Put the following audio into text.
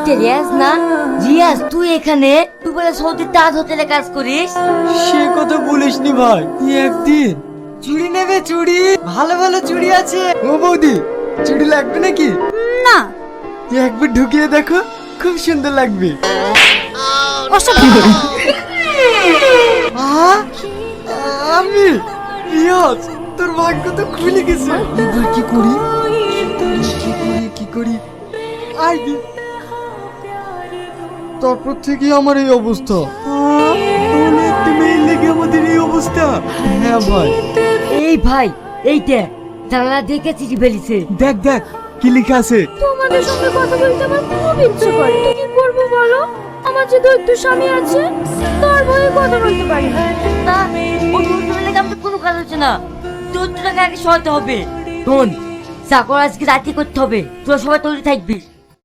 এটা রিয়াজ না? রিয়াজ তুই এখানে? তুই বলে সৌদি তাজ হোটেলে কাজ করিস? সে কথা বলিসনি ভাই, একদিন চুড়ি নেবে, চুড়ি ভালো ভালো চুড়ি আছে। ও বৌদি, চুড়ি লাগবে নাকি? না। একবার ঢুকিয়ে দেখো, খুব সুন্দর লাগবে। আমি রিয়াজ, তোর ভাগ্য তো খুলে গেছে। এবার কি করি? কি করি? আই দি। তারপর থেকে আমার এই অবস্থা। তাহলে একটা মেয়ের লেগে আমাদের এই অবস্থা? হ্যাঁ ভাই। এই ভাই, এইটা জানালা দেখে চিঠি ফেলিছে। দেখ দেখ কি লেখা আছে। তোমাদের সঙ্গে কথা বলতে আমার খুব ইচ্ছে করে, তো কি করবো বলো? আমার যে দৈত্য স্বামী আছে, তার ভয়ে কথা বলতে পারি না। তা ও দৌড়তে লেগে আমাদের কোনো কাজ হচ্ছে না। দৌড়টাকে আগে সরাতে হবে। শোন, চাকর আজকে রাতি করতে হবে, তোরা সবাই তৈরি থাকবি।